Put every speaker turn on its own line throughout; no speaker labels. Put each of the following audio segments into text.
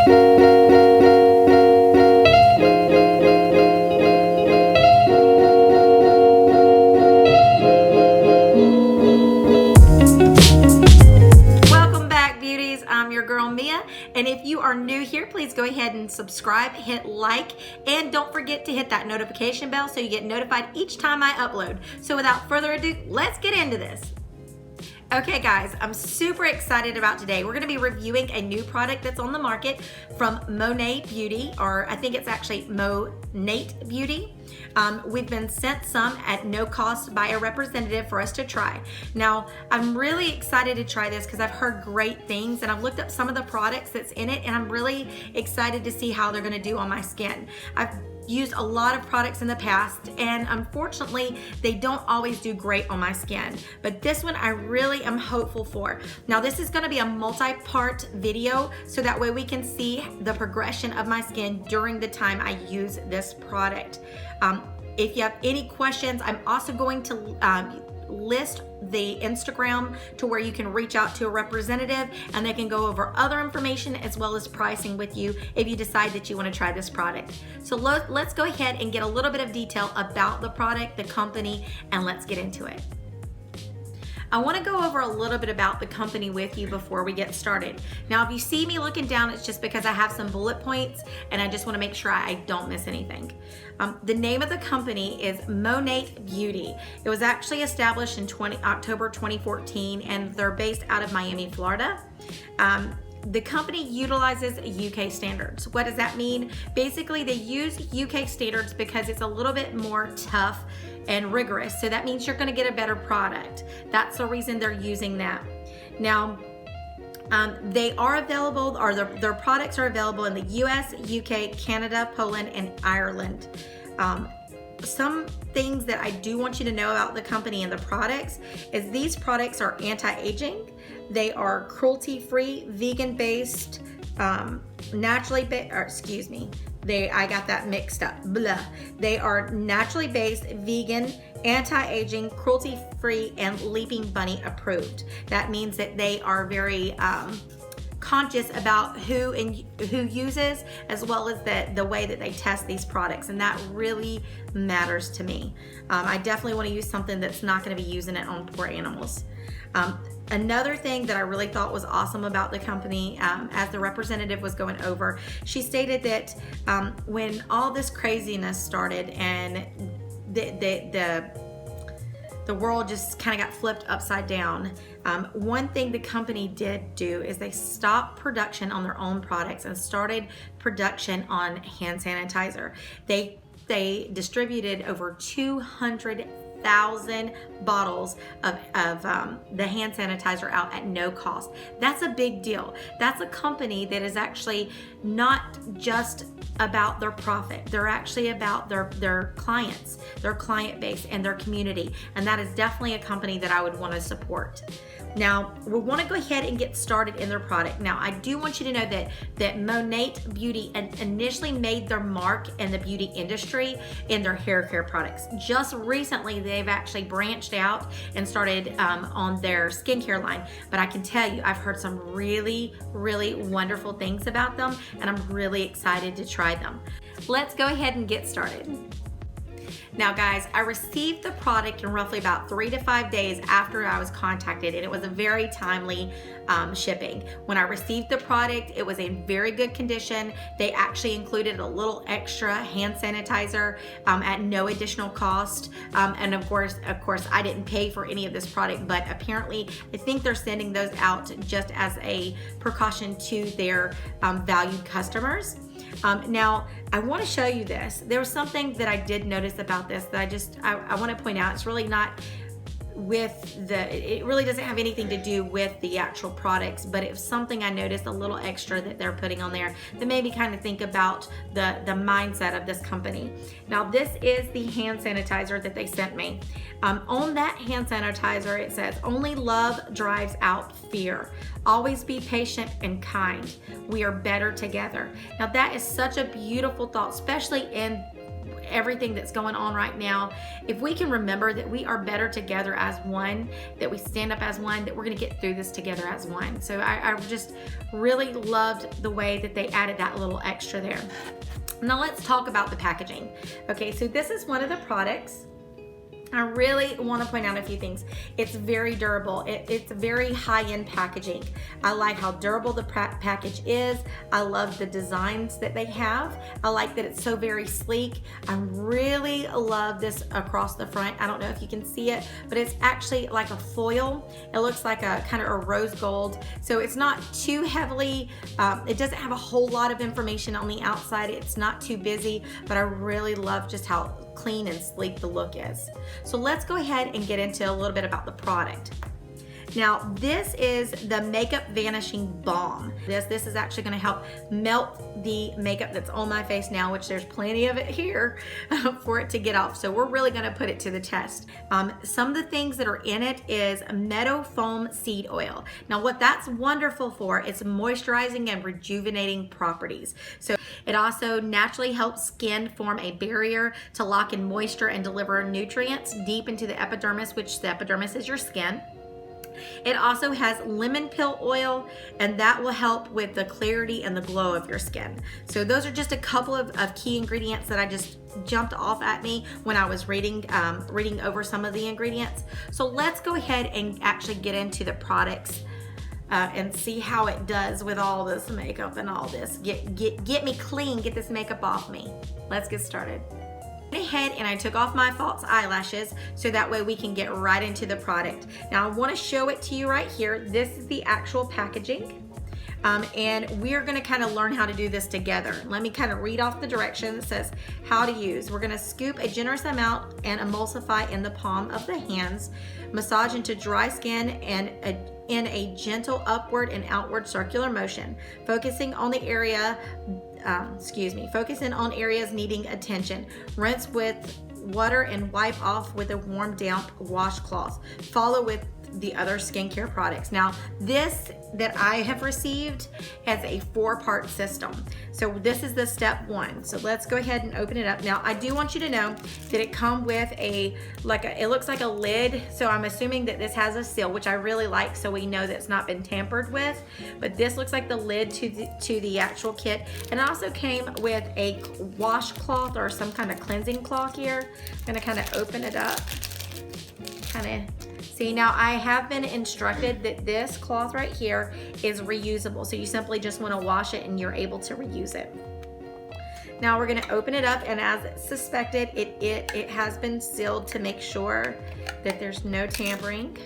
Welcome back, beauties. I'm your girl Mia, and if you are new here, please go ahead and subscribe, hit like, and don't forget to hit that notification bell so you get notified each time I upload. So without further ado, let's get into this. Okay guys, I'm super excited about today. We're going to be reviewing a new product that's on the market from Monat Beauty, or I think it's actually Monat Beauty. We've been sent some at no cost by a representative for us to try. Now, I'm really excited to try this because I've heard great things, and I've looked up some of the products that's in it, and I'm really excited to see how they're going to do on my skin. I've used a lot of products in the past, and unfortunately they don't always do great on my skin, but this one I really am hopeful for. Now this is going to be a multi-part video, so that way we can see the progression of my skin during the time I use this product. If you have any questions, I'm also going to list the Instagram to where you can reach out to a representative and they can go over other information as well as pricing with you if you decide that you want to try this product. So let's go ahead and get a little bit of detail about the product, the company, and let's get into it. I want to go over a little bit about the company with you before we get started. Now, if you see me looking down, it's just because I have some bullet points and I just want to make sure I don't miss anything. The name of the company is Monat Beauty. It was actually established in October 2014, and they're based out of Miami, Florida. The company utilizes UK standards. What does that mean? Basically, they use UK standards because it's a little bit more tough and rigorous. So that means you're going to get a better product. That's the reason they're using that. Now, they are available, or their products are available in the US, UK, Canada, Poland, and Ireland. Some things that I do want you to know about the company and the products is these products are anti-aging. They are cruelty-free, vegan-based, naturally based, or excuse me, I got that mixed up. Blah. They are naturally based, vegan, anti-aging, cruelty-free, and Leaping Bunny approved. That means that they are very conscious about who uses, as well as the way that they test these products, and that really matters to me. I definitely want to use something that's not going to be using it on poor animals. Another thing that I really thought was awesome about the company, as the representative was going over, she stated that when all this craziness started and the world just kind of got flipped upside down, one thing the company did do is they stopped production on their own products and started production on hand sanitizer. They distributed over 200,000 bottles of the hand sanitizer out at no cost. That's a big deal. That's a company that is actually not just about their profit. They're actually about their clients, their client base, and their community. And that is definitely a company that I would want to support. Now, we want to go ahead and get started in their product. Now, I do want you to know that Monat Beauty initially made their mark in the beauty industry in their hair care products. Just recently, they've actually branched out and started on their skincare line. But I can tell you, I've heard some really, really wonderful things about them, and I'm really excited to try them. Let's go ahead and get started. Now guys, I received the product in roughly about 3 to 5 days after I was contacted, and it was a very timely shipping. When I received the product, it was in very good condition. They actually included a little extra hand sanitizer at no additional cost. And of course, I didn't pay for any of this product, but apparently I think they're sending those out just as a precaution to their valued customers. Now, I want to show you this. There was something that I did notice about this that I want to point out. It's really not it really doesn't have anything to do with the actual products, but it was something I noticed, a little extra that they're putting on there that made me kind of think about the mindset of this company. Now, this is the hand sanitizer that they sent me. On that hand sanitizer, it says, "Only love drives out fear. Always be patient and kind. We are better together." Now, that is such a beautiful thought, especially in everything that's going on right now, if we can remember that we are better together as one, that we stand up as one, that we're going to get through this together as one. So I just really loved the way that they added that little extra there. Now let's talk about the packaging. Okay, so this is one of the products. I really want to point out a few things. It's very durable. It's very high-end packaging. I like how durable the package is. I love the designs that they have. I like that it's so very sleek. I really love this across the front. I don't know if you can see it, but it's actually like a foil. It looks like a kind of a rose gold. So it's not too heavily, it doesn't have a whole lot of information on the outside. It's not too busy, but I really love just how clean and sleek the look is. So let's go ahead and get into a little bit about the product. Now, this is the Makeup Vanishing Balm. This is actually gonna help melt the makeup that's on my face now, which there's plenty of it here for it to get off. So we're really gonna put it to the test. Some of the things that are in it is meadow foam seed oil. Now, what that's wonderful for, it's moisturizing and rejuvenating properties. So it also naturally helps skin form a barrier to lock in moisture and deliver nutrients deep into the epidermis, which the epidermis is your skin. It also has lemon peel oil, and that will help with the clarity and the glow of your skin. So those are just a couple of key ingredients that I just jumped off at me when I was reading over some of the ingredients. So let's go ahead and actually get into the products and see how it does with all this makeup and all this. Get me clean, get this makeup off me. Let's get started. Ahead and I took off my false eyelashes so that way we can get right into the product. Now I want to show it to you right here. This is the actual packaging. And we're going to kind of learn how to do this together. Let me kind of read off the directions. It says how to use. We're going to scoop a generous amount and emulsify in the palm of the hands. Massage into dry skin and in a gentle upward and outward circular motion, focusing on the area, focusing on areas needing attention. Rinse with water and wipe off with a warm, damp washcloth. Follow with the other skincare products. Now, this that I have received has a 4-part system. So this is the step 1. So let's go ahead and open it up. Now, I do want you to know that it comes with it looks like a lid. So I'm assuming that this has a seal, which I really like, so we know that it's not been tampered with. But this looks like the lid to the actual kit. And it also came with a washcloth or some kind of cleansing cloth here. I'm gonna kind of open it up, see, now I have been instructed that this cloth right here is reusable. So you simply just want to wash it and you're able to reuse it. Now we're going to open it up, and as suspected, it has been sealed to make sure that there's no tampering.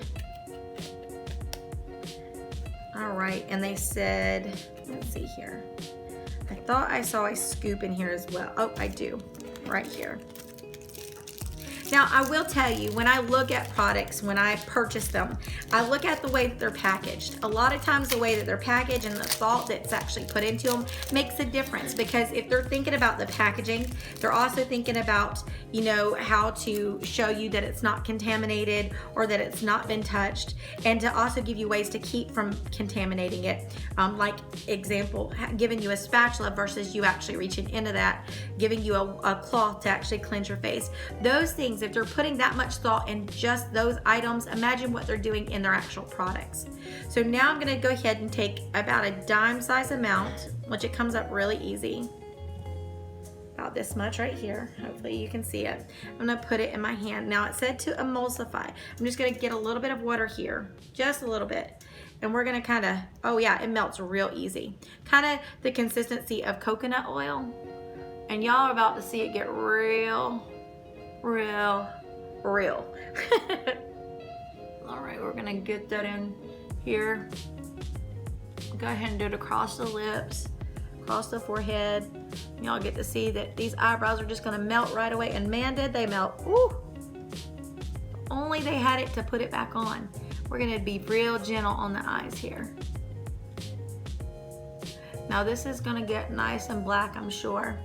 All right, and they said, let's see here. I thought I saw a scoop in here as well. Oh, I do, right here. Now, I will tell you, when I look at products, when I purchase them, I look at the way that they're packaged. A lot of times the way that they're packaged and the thought that's actually put into them makes a difference, because if they're thinking about the packaging, they're also thinking about, you know, how to show you that it's not contaminated or that it's not been touched, and to also give you ways to keep from contaminating it. Like example, giving you a spatula versus you actually reaching into that, giving you a cloth to actually cleanse your face. Those things, if they're putting that much thought in just those items, imagine what they're doing in their actual products. So now I'm going to go ahead and take about a dime size amount, which it comes up really easy, about this much right here. Hopefully you can see it. I'm going to put it in my hand. Now it said to emulsify. I'm just going to get a little bit of water here, just a little bit, and we're going to kind of, oh yeah, it melts real easy, kind of the consistency of coconut oil, and y'all are about to see it get real. All right, we're gonna get that in here. Go ahead and do it across the lips, across the forehead. Y'all get to see that these eyebrows are just gonna melt right away, and man, did they melt. Ooh, only they had it to put it back on. We're gonna be real gentle on the eyes here. Now this is gonna get nice and black, I'm sure.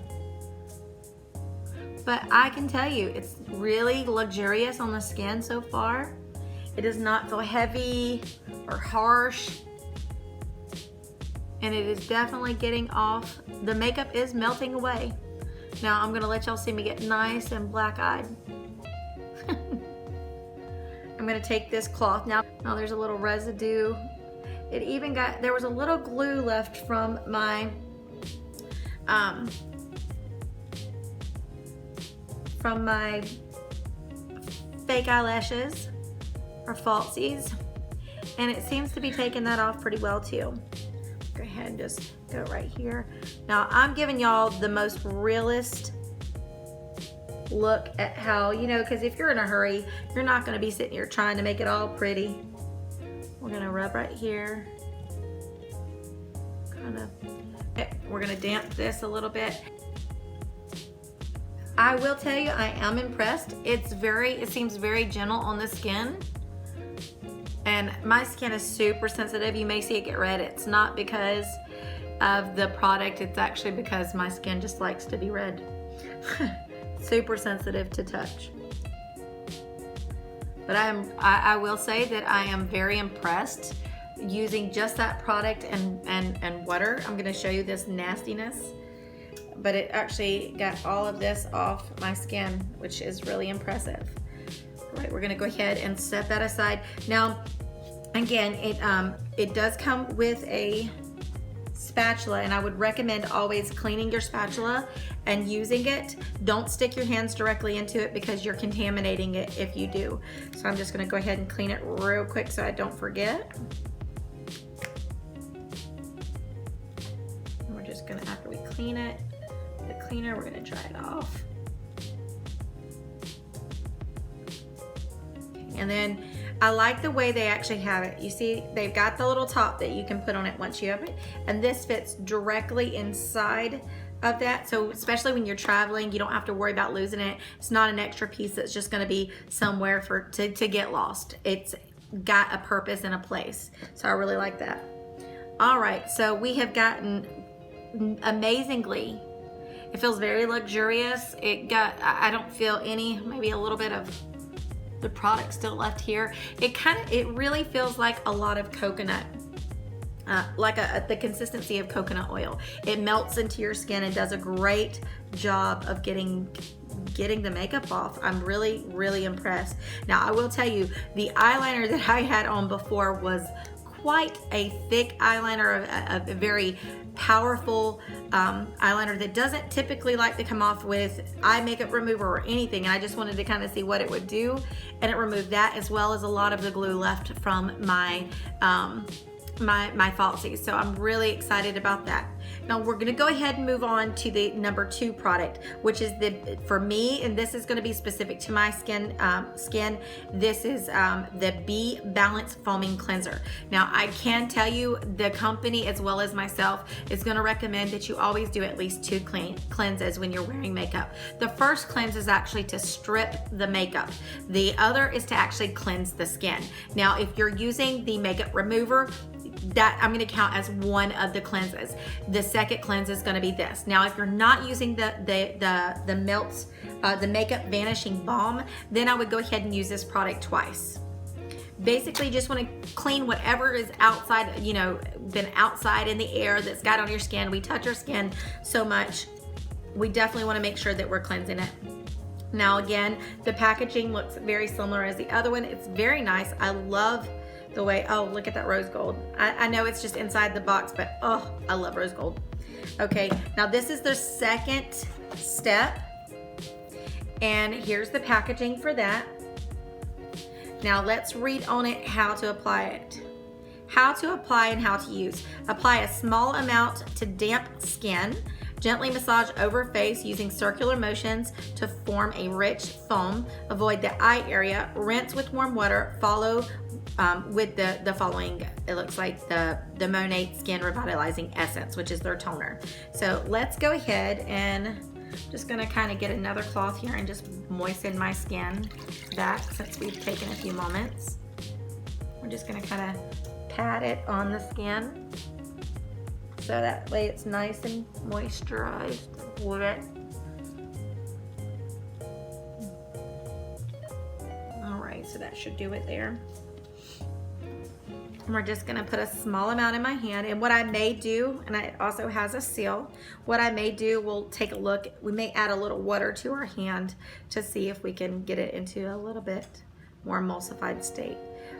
But I can tell you, it's really luxurious on the skin so far. It does not feel heavy or harsh. And it is definitely getting off. The makeup is melting away. Now I'm gonna let y'all see me get nice and black-eyed. I'm gonna take this cloth. Now there's a little residue. There was a little glue left from my fake eyelashes or falsies, and it seems to be taking that off pretty well too. Go ahead and just go right here. Now I'm giving y'all the most realist look at how, you know, because if you're in a hurry, you're not going to be sitting here trying to make it all pretty. We're going to rub right here. We're going to damp this a little bit. I will tell you, I am impressed. It seems very gentle on the skin. And my skin is super sensitive. You may see it get red. It's not because of the product. It's actually because my skin just likes to be red. Super sensitive to touch. But I will say that I am very impressed using just that product and water. I'm gonna show you this nastiness, but it actually got all of this off my skin, which is really impressive. All right, we're gonna go ahead and set that aside. Now, again, it does come with a spatula, and I would recommend always cleaning your spatula and using it. Don't stick your hands directly into it because you're contaminating it if you do. So I'm just gonna go ahead and clean it real quick so I don't forget. And we're just gonna, after we clean it, the cleaner, we're gonna dry it off. And then I like the way they actually have it. You see, they've got the little top that you can put on it once you have it, and this fits directly inside of that. So especially when you're traveling, you don't have to worry about losing it. It's not an extra piece that's just gonna be somewhere to get lost. It's got a purpose and a place. So I really like that. All right, so we have gotten amazingly, it feels very luxurious. I don't feel any, maybe a little bit of the product still left here. It really feels like a lot of coconut, like the consistency of coconut oil. It melts into your skin and does a great job of getting the makeup off. I'm really, really impressed. Now I will tell you, the eyeliner that I had on before was quite a thick eyeliner, a very powerful eyeliner that doesn't typically like to come off with eye makeup remover or anything. And I just wanted to kind of see what it would do, and it removed that as well as a lot of the glue left from my my falsies. So I'm really excited about that. Now we're gonna go ahead and move on to the number 2 product, which is for me, and this is gonna be specific to my skin. This is the Be Balance Foaming Cleanser. Now I can tell you the company as well as myself is gonna recommend that you always do at least 2 cleanses when you're wearing makeup. The first cleanse is actually to strip the makeup. The other is to actually cleanse the skin. Now if you're using the makeup remover, that I'm going to count as one of the cleanses. The second cleanse is going to be this. Now, if you're not using the makeup vanishing balm, then I would go ahead and use this product twice. Basically, just want to clean whatever is outside, you know, been outside in the air that's got on your skin. We touch our skin so much. We definitely want to make sure that we're cleansing it. Now, again, the packaging looks very similar as the other one. It's very nice. I love the way, oh, look at that rose gold. I know it's just inside the box, but oh, I love rose gold. Okay, now this is the second step, and here's the packaging for that. Now let's read on it how to apply it. How to apply and how to use. Apply a small amount to damp skin. Gently massage over face using circular motions to form a rich foam. Avoid the eye area. Rinse with warm water. Follow with the following. It looks like the Monat Skin Revitalizing Essence, which is their toner. So let's go ahead and I'm just gonna kind of get another cloth here and just moisten my skin back since we've taken a few moments. We're just gonna kind of pat it on the skin, so that way it's nice and moisturized, wet. All right, so that should do it there. And we're just gonna put a small amount in my hand. And what I may do, and it also has a seal, what I may do, we'll take a look, we may add a little water to our hand to see if we can get it into a little bit more emulsified state.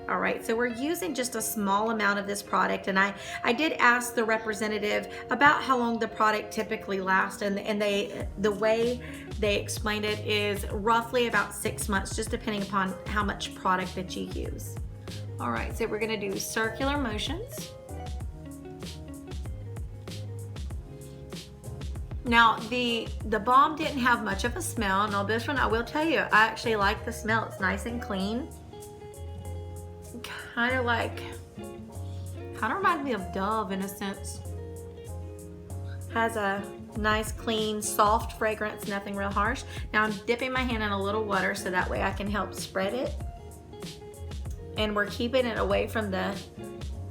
All right, so we're using just a small amount of this product, and I did ask the representative about how long the product typically lasts, and the way they explained it is roughly about 6 months, just depending upon how much product that you use. All right, so we're gonna do circular motions. Now, the balm didn't have much of a smell. Now this one, I will tell you, I actually like the smell. It's nice and clean. Kind of reminds me of Dove in a sense. Has a nice, clean, soft fragrance, nothing real harsh. Now I'm dipping my hand in a little water so that way I can help spread it. And we're keeping it away from the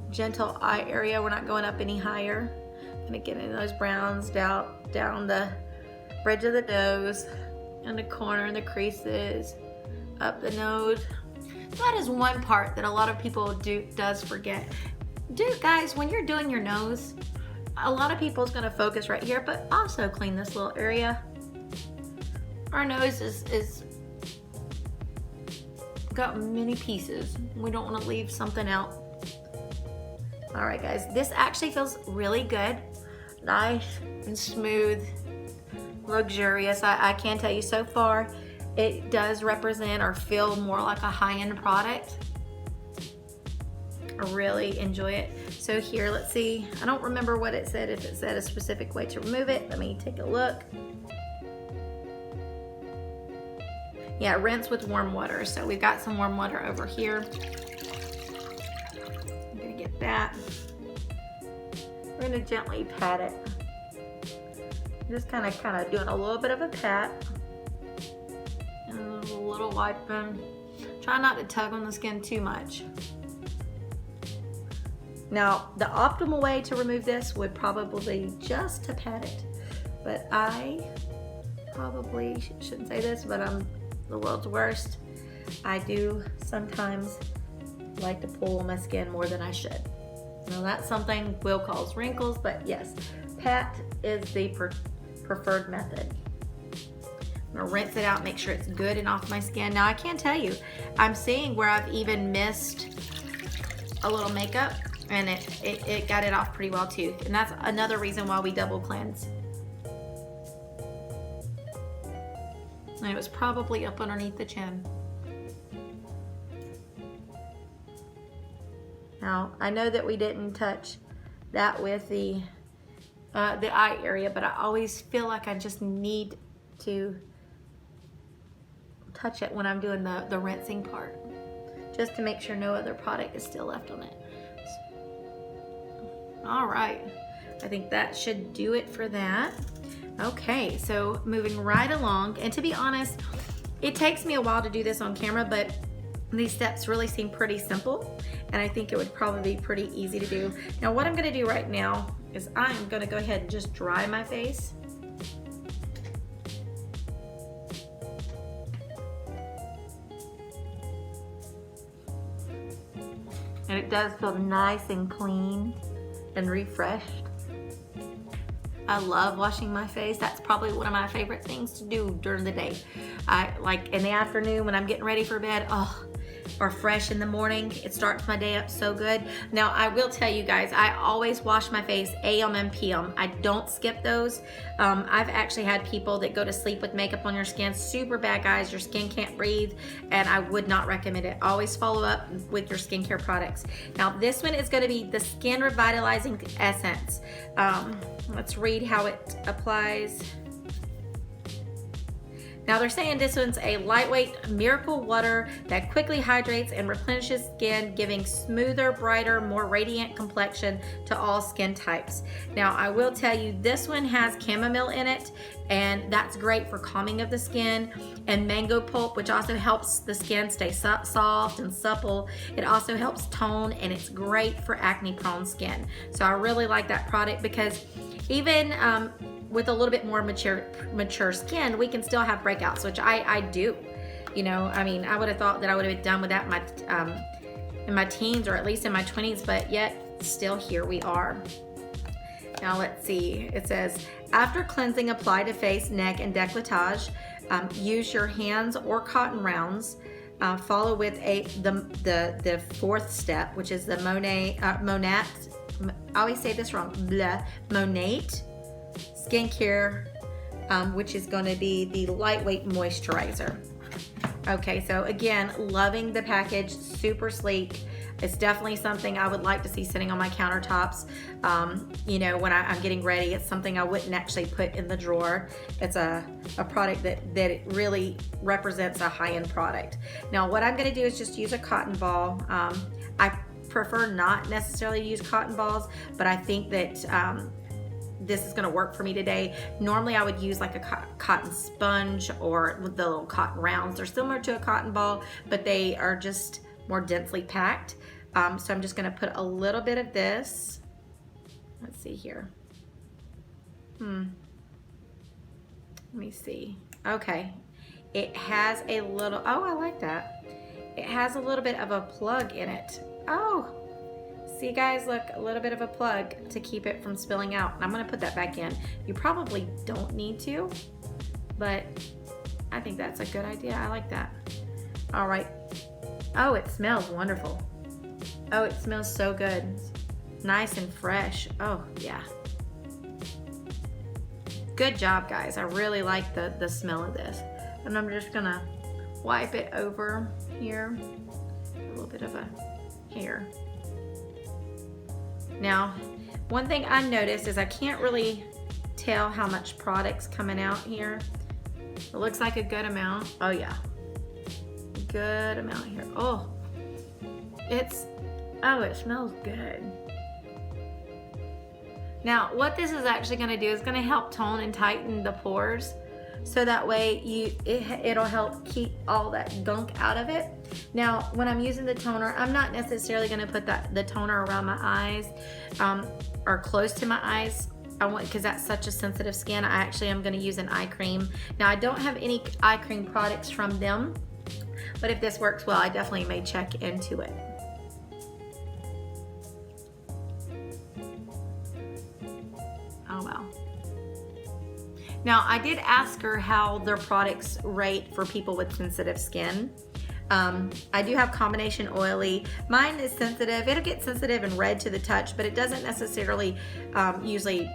gentle eye area. We're not going up any higher. I'm gonna get in those browns down the bridge of the nose, in the corner, in the creases, up the nose. That is one part that a lot of people does forget. Guys, when you're doing your nose, a lot of people's gonna focus right here, but also clean this little area. Our nose is got many pieces. We don't want to leave something out. All right, guys, this actually feels really good. Nice and smooth, luxurious. I can tell you so far, it does represent or feel more like a high-end product. I really enjoy it. So here, let's see. I don't remember what it said, if it said a specific way to remove it. Let me take a look. Yeah, rinse with warm water. So we've got some warm water over here. I'm gonna get that. We're gonna gently pat it. Just kind of doing a little bit of a pat. And a little wiping. Try not to tug on the skin too much. Now, the optimal way to remove this would probably be just to pat it. But I probably shouldn't say this, but I'm the world's worst. I do sometimes like to pull on my skin more than I should. Now that's something will cause wrinkles, but yes, pat is the preferred method. I'm gonna rinse it out, make sure it's good and off my skin. Now I can tell you, I'm seeing where I've even missed a little makeup, and it got it off pretty well too. And that's another reason why we double cleanse. And it was probably up underneath the chin. Now, I know that we didn't touch that with the eye area, but I always feel like I just need to touch it when I'm doing the rinsing part, just to make sure no other product is still left on it. All right, I think that should do it for that. Okay, so moving right along, and to be honest, it takes me a while to do this on camera, but these steps really seem pretty simple, and I think it would probably be pretty easy to do. Now what I'm gonna do right now is I'm gonna go ahead and just dry my face. And it does feel nice and clean and refreshed. I love washing my face. That's probably one of my favorite things to do during the day. I like in the afternoon when I'm getting ready for bed, or fresh in the morning. It starts my day up so good. Now I will tell you guys, I always wash my face AM and PM. I don't skip those. I've actually had people that go to sleep with makeup on your skin. Super bad, guys. Your skin can't breathe, and I would not recommend it. Always follow up with your skincare products. Now this one is going to be the Skin Revitalizing Essence. Let's read how it applies. Now they're saying this one's a lightweight miracle water that quickly hydrates and replenishes skin, giving smoother, brighter, more radiant complexion to all skin types. Now I will tell you, this one has chamomile in it, and that's great for calming of the skin, and mango pulp, which also helps the skin stay soft and supple. It also helps tone, and it's great for acne prone skin. So I really like that product, because even with a little bit more mature skin, we can still have breakouts, which I do. You know, I mean, I would have thought that I would have been done with that in my teens, or at least in my 20s, but yet still here we are. Now let's see, it says, after cleansing, apply to face, neck, and décolletage. Use your hands or cotton rounds. Follow with the fourth step, which is the Monat, I always say this wrong, Monat skincare, which is going to be the lightweight moisturizer. Okay, so again, loving the package, super sleek. It's definitely something I would like to see sitting on my countertops. You know, when I'm getting ready, it's something I wouldn't actually put in the drawer. It's a product that it really represents a high-end product. Now, what I'm gonna do is just use a cotton ball. I prefer not necessarily to use cotton balls, but I think that this is gonna work for me today. Normally I would use like a cotton sponge or the little cotton rounds. They're similar to a cotton ball, but they are just more densely packed. So I'm just gonna put a little bit of this. Let's see here. Let me see. Okay, it has a little, oh, I like that. It has a little bit of a plug in it. Oh, see guys, look, a little bit of a plug to keep it from spilling out. And I'm gonna put that back in. You probably don't need to, but I think that's a good idea. I like that. All right. Oh, it smells wonderful. Oh, it smells so good. Nice and fresh. Oh, yeah. Good job, guys. I really like the smell of this. And I'm just gonna wipe it over here. A little bit of a hair. Now, one thing I noticed is I can't really tell how much product's coming out here. It looks like a good amount. Oh yeah, good amount here. Oh, it smells good. Now, what this is actually gonna do is gonna help tone and tighten the pores, so that way it'll help keep all that gunk out of it. Now, when I'm using the toner, I'm not necessarily gonna put the toner around my eyes or close to my eyes. Because that's such a sensitive skin. I actually am gonna use an eye cream. Now, I don't have any eye cream products from them, but if this works well, I definitely may check into it. Oh well. Now, I did ask her how their products rate for people with sensitive skin. I do have combination oily. Mine is sensitive. It'll get sensitive and red to the touch, but it doesn't necessarily usually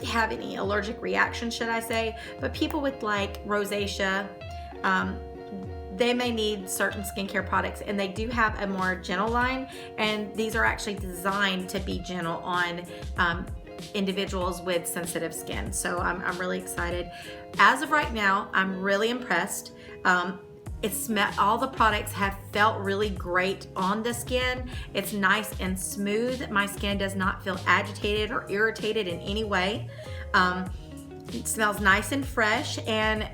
have any allergic reaction, should I say. But people with like rosacea, they may need certain skincare products, and they do have a more gentle line, and these are actually designed to be gentle on individuals with sensitive skin. So I'm really excited. As of right now, I'm really impressed. All the products have felt really great on the skin. It's nice and smooth. My skin does not feel agitated or irritated in any way. It smells nice and fresh, and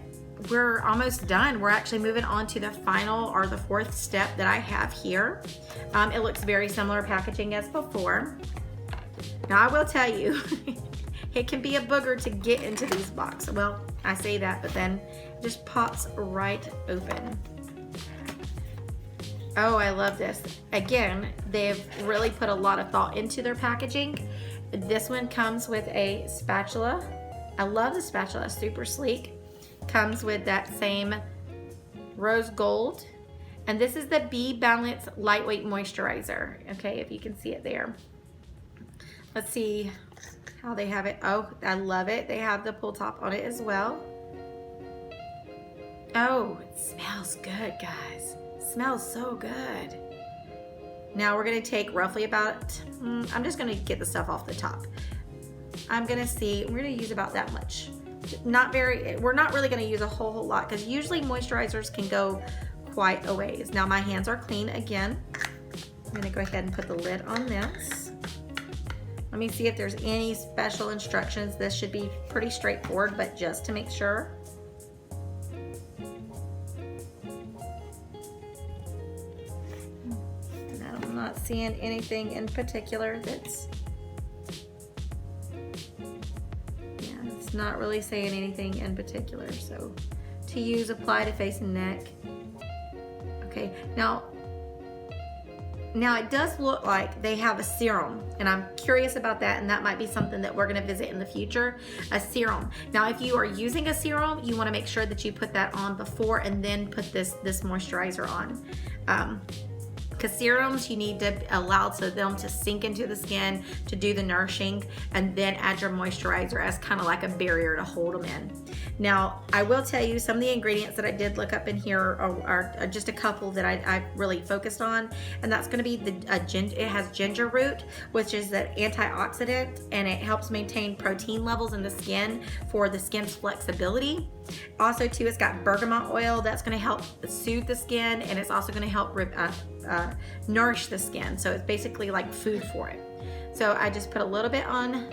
we're almost done. We're actually moving on to the final, or the fourth step that I have here. It looks very similar packaging as before. Now, I will tell you, it can be a booger to get into these boxes. Well, I say that, but then it just pops right open. Oh, I love this. Again, they've really put a lot of thought into their packaging. This one comes with a spatula. I love the spatula, super sleek. Comes with that same rose gold. And this is the Bee Balance Lightweight Moisturizer. Okay, if you can see it there. Let's see how they have it. Oh, I love it. They have the pull top on it as well. Oh, it smells good, guys. It smells so good. Now we're gonna take roughly about, I'm just gonna get the stuff off the top. We're gonna use about that much. We're not really gonna use a whole lot, because usually moisturizers can go quite a ways. Now my hands are clean again. I'm gonna go ahead and put the lid on this. Let me see if there's any special instructions. This should be pretty straightforward, but just to make sure. No, I'm not seeing anything in particular that's, yeah, it's not really saying anything in particular. So to use, apply to face and neck. Okay, now Now it does look like they have a serum, and I'm curious about that, and that might be something that we're gonna visit in the future, a serum. Now if you are using a serum, you wanna make sure that you put that on before and then put this moisturizer on. Because serums, you need to allow them to sink into the skin to do the nourishing, and then add your moisturizer as kind of like a barrier to hold them in. Now, I will tell you some of the ingredients that I did look up in here are just a couple that I really focused on, and that's going to be it has ginger root, which is the antioxidant, and it helps maintain protein levels in the skin for the skin's flexibility. Also, too, it's got bergamot oil that's going to help soothe the skin, and it's also going to help nourish the skin. So it's basically like food for it. So I just put a little bit on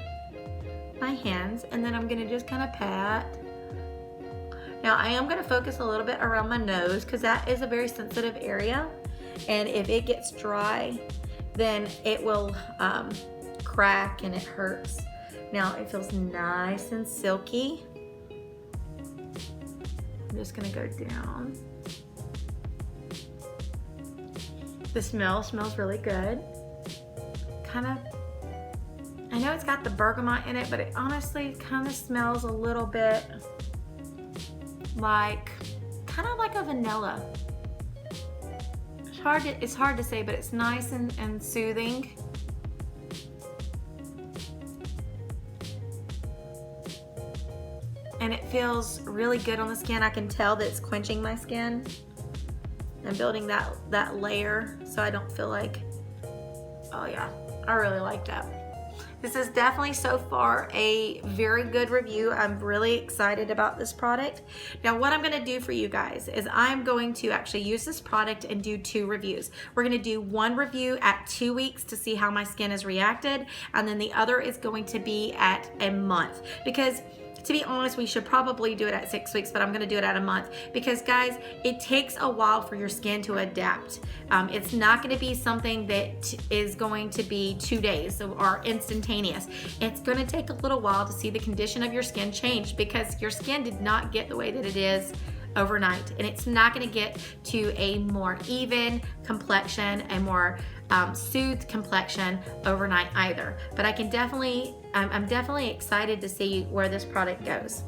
my hands, and then I'm going to just kind of pat. Now I am going to focus a little bit around my nose because that is a very sensitive area, and if it gets dry, then it will crack and it hurts. Now it feels nice and silky. I'm just going to go down. The smell smells really good. I know it's got the bergamot in it, but it honestly kind of smells a little bit like, a vanilla. It's hard to say, but it's nice and soothing. And it feels really good on the skin. I can tell that it's quenching my skin and building that layer, so I don't feel like, oh yeah, I really like that. This is definitely so far a very good review. I'm really excited about this product. Now what I'm gonna do for you guys is I'm going to actually use this product and do 2 reviews. We're gonna do one review at 2 weeks to see how my skin has reacted, and then the other is going to be at a month, because to be honest, we should probably do it at 6 weeks, but I'm gonna do it at a month because, guys, it takes a while for your skin to adapt. It's not gonna be something that is going to be 2 days or instantaneous. It's gonna take a little while to see the condition of your skin change, because your skin did not get the way that it is overnight, and it's not going to get to a more even complexion, a more soothed complexion overnight either. But I'm definitely excited to see where this product goes.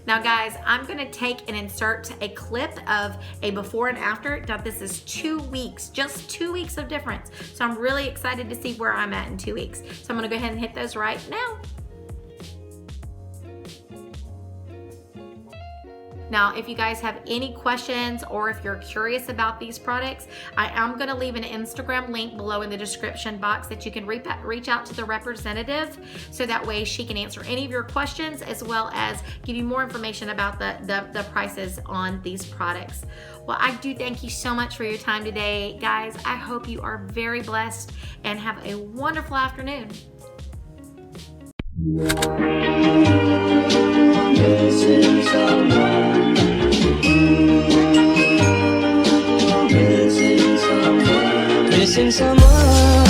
Now guys, I'm going to take and insert a clip of a before and after. Now this is 2 weeks, just 2 weeks of difference. So I'm really excited to see where I'm at in 2 weeks. So I'm going to go ahead and hit those right now. Now, if you guys have any questions or if you're curious about these products, I am going to leave an Instagram link below in the description box that you can reach out to the representative, so that way she can answer any of your questions as well as give you more information about the prices on these products. Well, I do thank you so much for your time today, guys. I hope you are very blessed and have a wonderful afternoon. Missing someone. Missing someone.